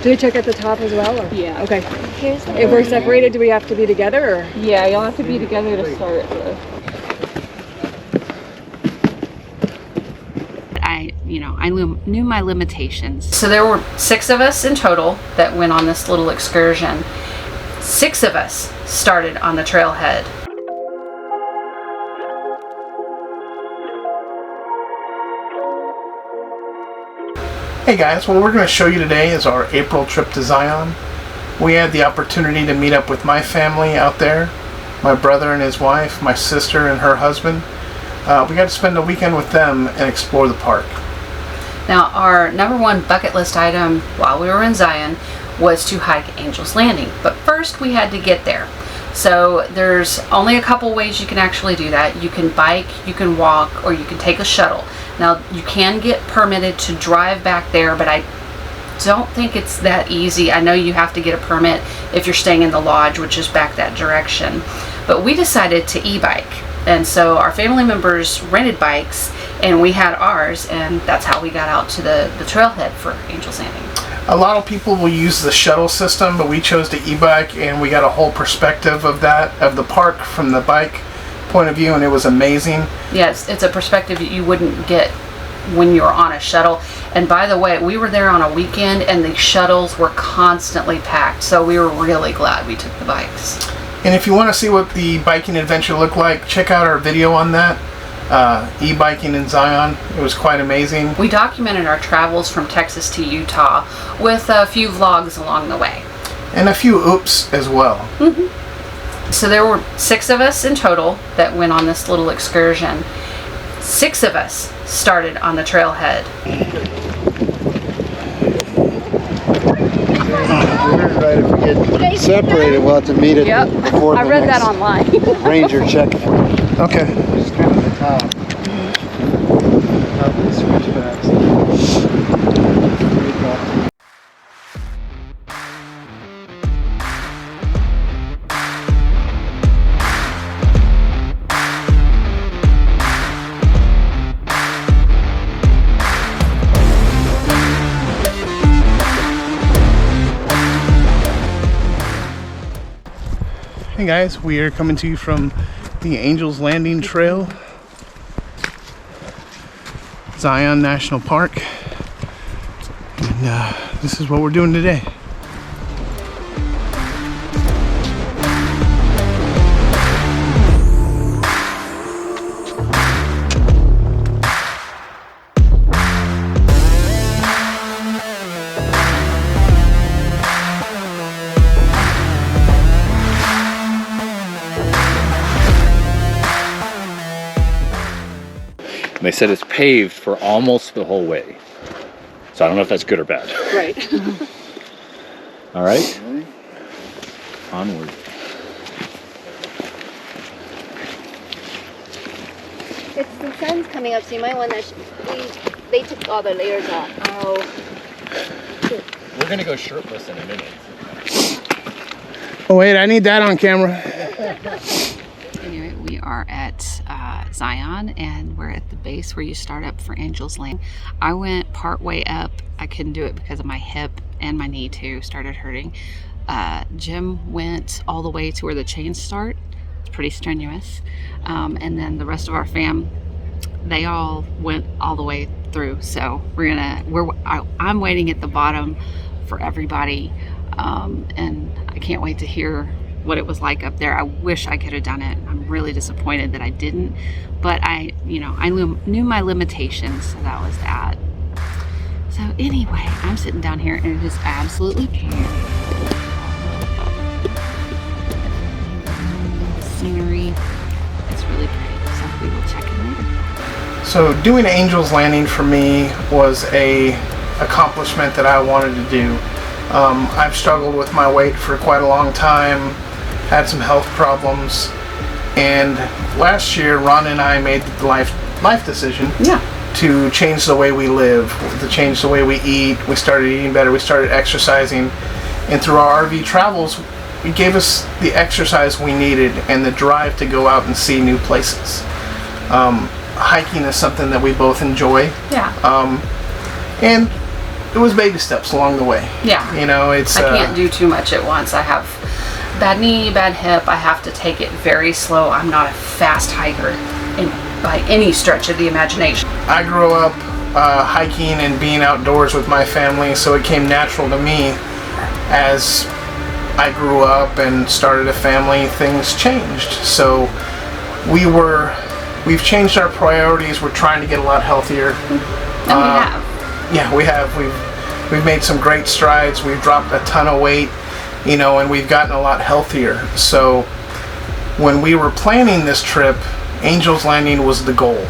Do we check at the top as well? Or? Yeah. Okay. Here's the If we're separated, do we have to be together? Or? Yeah, you'll have to be together to start. I knew my limitations. So there were 6 of us in total that went on this little excursion. 6 of us started on the trailhead. Hey guys, what we're going to show you today is our April trip to Zion. We had the opportunity to meet up with my family out there, my brother and his wife, my sister and her husband. We got to spend a weekend with them and explore the park. Now, our #1 bucket list item while we were in Zion was to hike Angel's Landing, but first we had to get there. So there's only a couple ways you can actually do that. You can bike, you can walk, or you can take a shuttle. Now, you can get permitted to drive back there, but I don't think it's that easy. I know you have to get a permit if you're staying in the lodge, which is back that direction. But we decided to e-bike. And so our family members rented bikes and we had ours, and that's how we got out to the trailhead for Angel's Landing. A lot of people will use the shuttle system, but we chose to e-bike and we got a whole perspective of the park from the bike point of view, and it was amazing. Yes, it's a perspective that you wouldn't get when you're on a shuttle. And by the way, we were there on a weekend and the shuttles were constantly packed, so we were really glad we took the bikes. And if you want to see what the biking adventure looked like, check out our video on that, e-biking in Zion. It was quite amazing. We documented our travels from Texas to Utah with a few vlogs along the way. And a few oops as well. So there were 6 of us in total that went on this little excursion. 6 of us started on the trailhead. Right, if we get separated, we'll have to meet it before the I read that next online. ranger checkpoint. Okay. Just kind of the top. Top of the switchbacks. Hey guys, we are coming to you from the Angel's Landing Trail, Zion National Park, and this is what we're doing today. And they said it's paved for almost the whole way. So I don't know if that's good or bad. Right. All right. Onward. It's the sun's coming up, so you might want to. They took all the layers off. Oh. We're going to go shirtless in a minute. Oh wait, I need that on camera. Anyway, we are at Zion, and we're at the base where you start up for Angel's Landing. I went part way up. I couldn't do it because of my hip, and my knee too started hurting. Jim went all the way to where the chains start. It's pretty strenuous. And then the rest of our fam, they all went all the way through. So I'm waiting at the bottom for everybody, and I can't wait to hear what it was like up there. I wish I could have done it. I'm really disappointed that I didn't, but I knew my limitations, so that was that. So anyway, I'm sitting down here and it is absolutely beautiful. The scenery, it's really pretty, so we will check in later. So doing Angel's Landing for me was a accomplishment that I wanted to do. I've struggled with my weight for quite a long time, had some health problems, and last year Ron and I made the life decision to change the way we live, to change the way we eat. We started eating better, we started exercising, and through our RV travels it gave us the exercise we needed and the drive to go out and see new places. Hiking is something that we both enjoy. Yeah. And was baby steps along the way. Yeah. You know, it's I can't do too much at once. I have bad knee, bad hip. I have to take it very slow. I'm not a fast hiker by any stretch of the imagination. I grew up hiking and being outdoors with my family, so it came natural to me. As I grew up and started a family, things changed. So we've changed our priorities. We're trying to get a lot healthier. And we have. Yeah, we have. We've made some great strides. We've dropped a ton of weight, you know, and we've gotten a lot healthier. So when we were planning this trip, Angel's Landing was the goal.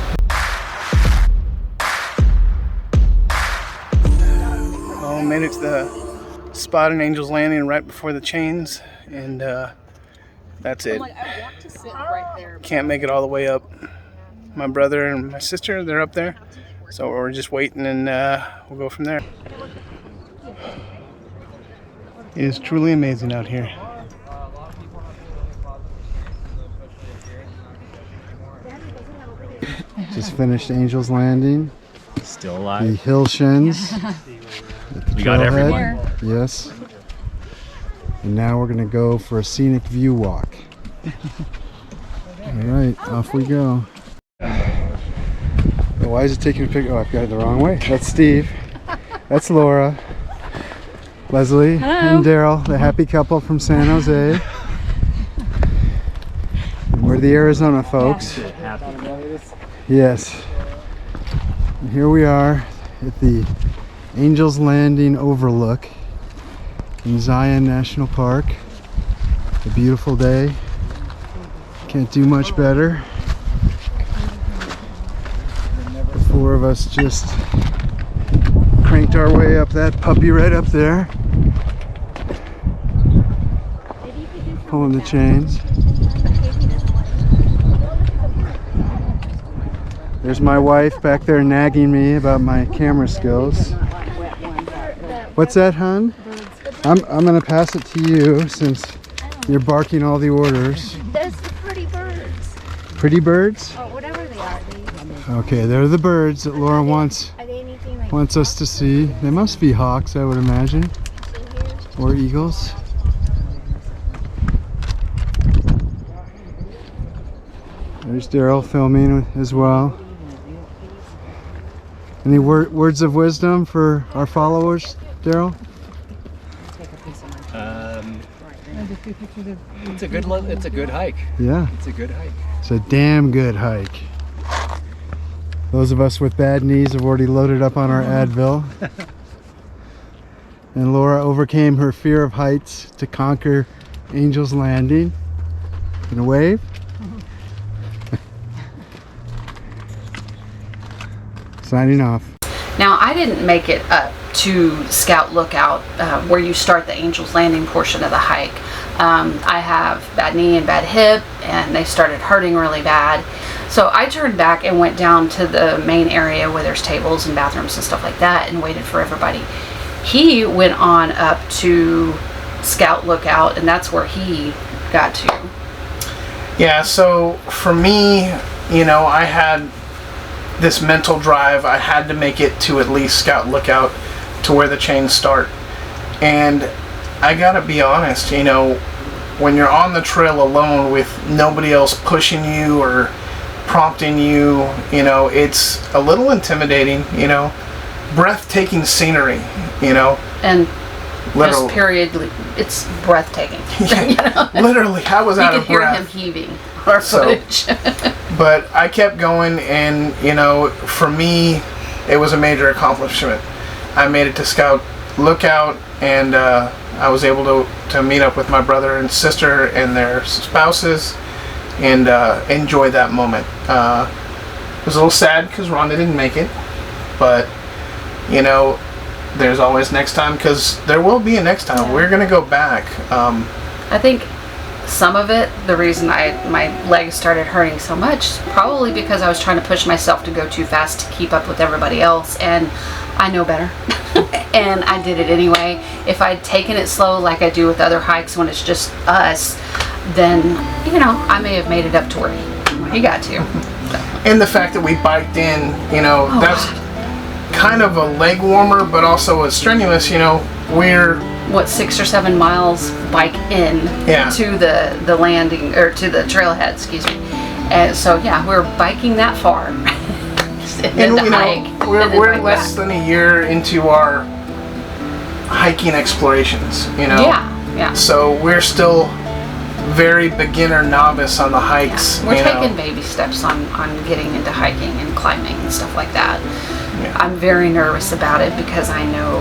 Oh, made it to the spot in Angel's Landing right before the chains, and that's it. I want to sit right there. Can't make it all the way up. My brother and my sister, they're up there, so we're just waiting, and we'll go from there. It is truly amazing out here. Just finished Angel's Landing. Still The alive. hill shins. We got everyone. Trailhead. Yes. And now we're gonna go for a scenic view walk. All right, off we go. Why is it taking a picture? Oh, I've got it the wrong way. That's Steve. That's Laura. Leslie and Darrell, the happy couple from San Jose. And we're the Arizona folks. Yes. And here we are at the Angel's Landing Overlook in Zion National Park. A beautiful day. Can't do much better. The four of us just cranked our way up that puppy right up there. Pulling the chains. There's my wife back there nagging me about my camera skills. What's that, hon? I'm gonna pass it to you since you're barking all the orders. There's the pretty birds. Pretty birds? Or whatever they are. Okay, they're the birds that Laura wants Are they anything like us to see. They must be hawks, I would imagine, or eagles. There's Darrell filming as well. Any words of wisdom for our followers, Darrell? It's a good hike. Yeah, It's a good hike. it's a damn good hike. Those of us with bad knees have already loaded up on our Advil. And Laura overcame her fear of heights to conquer Angel's Landing. In a wave. Signing off. Now, I didn't make it up to Scout Lookout, where you start the Angel's Landing portion of the hike. I have bad knee and bad hip, and they started hurting really bad. So I turned back and went down to the main area where there's tables and bathrooms and stuff like that and waited for everybody. He went on up to Scout Lookout, and that's where he got to. Yeah, so for me, you know, I had this mental drive. I had to make it to at least Scout Lookout, to where the chains start. And I gotta be honest, you know, when you're on the trail alone with nobody else pushing you or prompting you, you know, it's a little intimidating, you know. Breathtaking scenery, you know. And Literal. just period, it's breathtaking. You know? Literally, I was out You of could hear him breath. heaving our footage. But I kept going, and you know, for me, it was a major accomplishment. I made it to Scout Lookout, and I was able to meet up with my brother and sister and their spouses, and enjoy that moment. It was a little sad because Rhonda didn't make it, but you know, there's always next time, because there will be a next time. Yeah. We're gonna go back. I think some of it, the reason my legs started hurting so much, probably because I was trying to push myself to go too fast to keep up with everybody else, and I know better. And I did it anyway. If I'd taken it slow like I do with other hikes when it's just us, then, you know, I may have made it up to where he got to. And the fact that we biked in, you know, kind of a leg warmer, but also a strenuous. You know, we're what, 6 or 7 miles bike in to the landing, or to the trailhead, excuse me. And so yeah, we're biking that far. and you know, we're less than a year into our hiking explorations. You know. Yeah. So we're still very beginner novice on the hikes. Yeah. We're taking baby steps on getting into hiking and climbing and stuff like that. Yeah. I'm very nervous about it because I know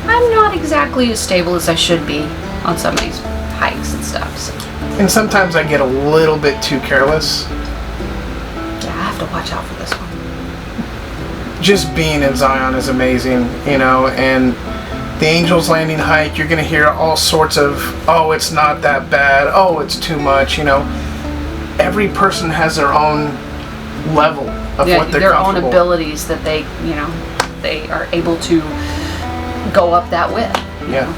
I'm not exactly as stable as I should be on some of these hikes and stuff. So. And sometimes I get a little bit too careless. Yeah, I have to watch out for this one. Just being in Zion is amazing, you know, and the Angels Landing hike, you're going to hear all sorts of, oh, it's not that bad, oh, it's too much, you know. Every person has their own level of what they're their comfortable. own abilities that they, you know, they are able to go up that with. Yeah.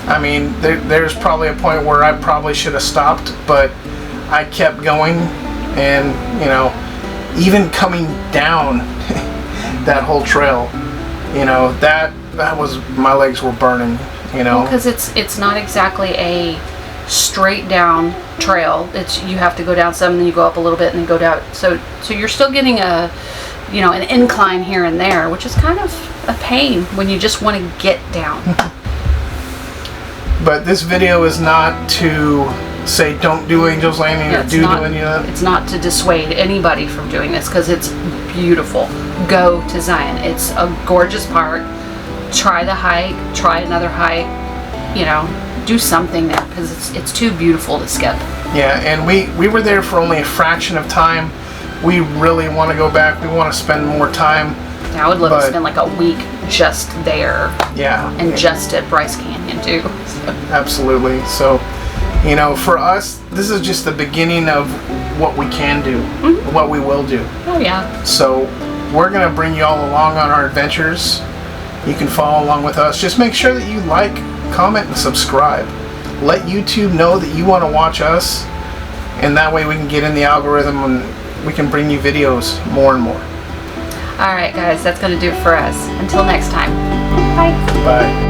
I mean, there's probably a point where I probably should have stopped, but I kept going, and, you know, even coming down that whole trail, you know, that was, my legs were burning, you know. Because it's not exactly a straight down trail. It's, you have to go down some, and then you go up a little bit, and then go down. So you're still getting a, you know, an incline here and there, which is kind of a pain when you just want to get down. But this video is not to say don't do Angels Landing or do any of that. It's not to dissuade anybody from doing this, because it's beautiful. Go to Zion. It's a gorgeous park. Try the hike. Try another hike. You know, do something there, because it's too beautiful to skip. Yeah, and we were there for only a fraction of time. We really want to go back. We want to spend more time. Yeah, I would love to spend like a week just there. Yeah. And just at Bryce Canyon too. So. Absolutely. So, you know, for us, this is just the beginning of what we can do, what we will do. Oh yeah. So we're going to bring you all along on our adventures. You can follow along with us. Just make sure that you like, comment, and subscribe. Let YouTube know that you want to watch us, and that way we can get in the algorithm and we can bring you videos more and more. All right, guys, that's going to do it for us. Until next time. Bye. Bye.